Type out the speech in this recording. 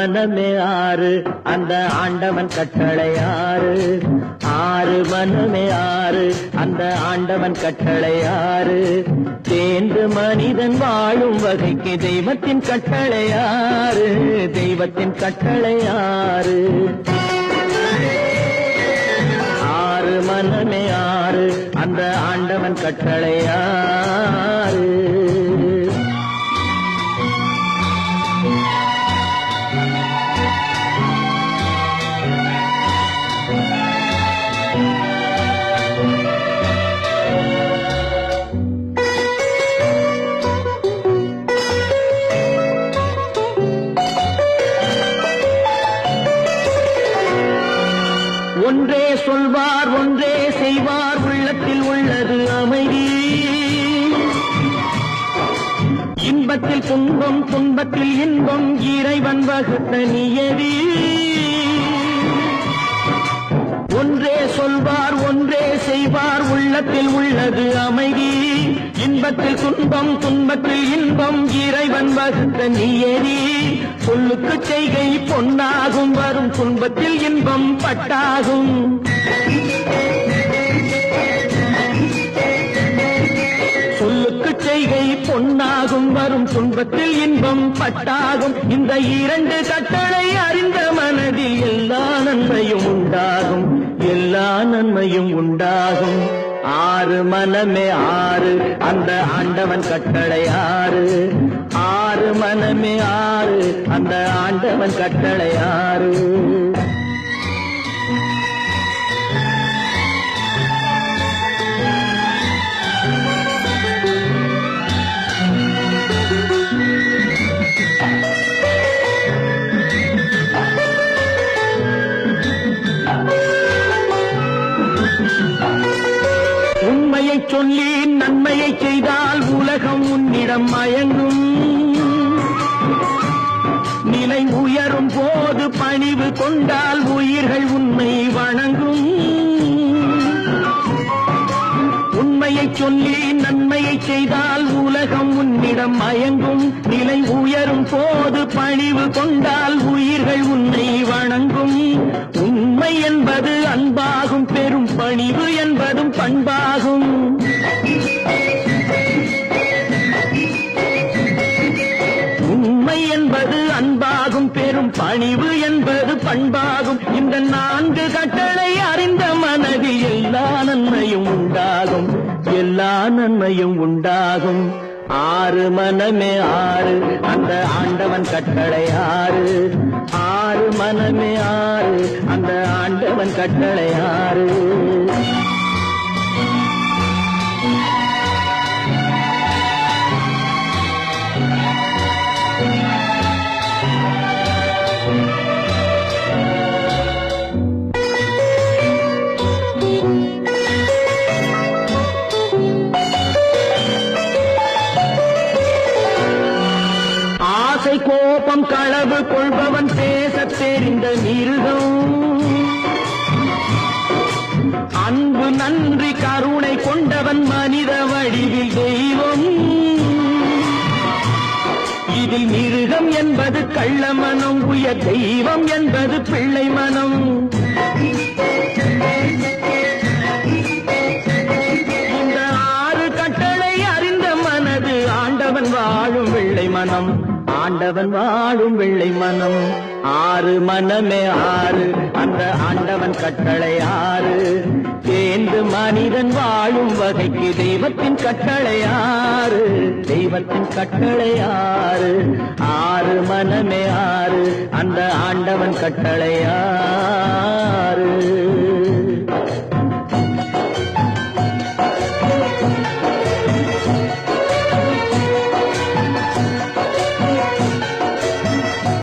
மனமே ஆறு அந்த ஆண்டவன் கட்டளை ஆறு. ஆறு மனமே ஆறு அந்த ஆண்டவன் கட்டளை ஆறு. தேர்ந்து மனிதன் வாழும் வகைக்கு தெய்வத்தின் கட்டளை ஆறு. தெய்வத்தின் கட்டளை ஆறு. ஆறு மனமே ஆறு அந்த ஆண்டவன் கட்டளை ஆறு. ஒன்றே சொல்வார் ஒன்றே செய்வார் உள்ளத்தில் உள்ளது அமைதி. இன்பத்தில் துன்பம் துன்பத்தில் இன்பம் இறைவன் வகுத்த நியதி. ஒன்றே சொல்வார் ஒன்றே செய்வார் உள்ளத்தில் உள்ளது அமைதி. இன்பத்தில் துன்பம் துன்பத்தில் இன்பம் இறைவன் வகுத்த நியதி. சொல்லுக்கு செய்கை பொன்னாகும் வரும் துன்பத்தில் இன்பம் பட்டாகும். சொல்லுக்கு செய்கை பொன்னாகும் வரும் துன்பத்தில் இன்பம் பட்டாகும். இந்த இரண்டு கட்டளை அறிந்த மனதில் எல்லா நன்மையும் உண்டாகும். எல்லா நன்மையும் உண்டாகும். ஆறு மனமே ஆறு அந்த ஆண்டவன் கட்டளை ஆறு. ஆறு மனமே ஆறு அந்த ஆண்டவன் கட்டளை ஆறு. உண்மையை சொல்லி நன்மையை செய்தால் உலகம் உன்னிடம் மயங்கும். நிலை உயரும் போது பணிவு கொண்டால் உயிர்கள் உன்னை வணங்கும். உண்மையை சொல்லி நன்மையை செய்தால் உலகம் உன்னிடம் மயங்கும். நிலை உயரும் போது பணிவு கொண்டால் உயிர்கள் உன்னை வணங்கும். உண்மை என்பது அன்பாகும் பெரும் பணிவு என்பதும் பண்பாகும். உண்மை என்பது அன்பாகும் பெரும் பணிவு என்பது பண்பாகும். இந்த நான்கு கட்டளை அறிந்த மனதில் எல்லா நன்மையும் உண்டாகும். எல்லா நன்மையும் உண்டாகும். ஆறு மனமே ஆறு அந்த ஆண்டவன் கட்டளை ஆறு. ஆறு மனமே ஆறு அந்த ஆண்டவன் கட்டளை ஆறு. ஆசை கோபம் களவு கொள்பவன் பேசத் தெரிந்த மிருகம். அன்பு நன்றி கருணை கொண்டவன் மனித வடிவில் தெய்வம். இதில் மிருகம் என்பது கள்ள மனம். உயர் தெய்வம் என்பது பிள்ளை மனம். இந்த ஆறு கட்டளை அறிந்த மனது ஆண்டவன் வாழும் வெள்ளை மனம். ஆண்டவன் வாழும் வெள்ளை மனம். ஆறு மனமே ஆறு அந்த ஆண்டவன் கட்டளை ஆறு. தேர்ந்து மனிதன் வாழும் வகைக்கு தெய்வத்தின் கட்டளை ஆறு. தெய்வத்தின் கட்டளை ஆறு. ஆறு மனமே ஆறு அந்த ஆண்டவன் கட்டளை ஆறு.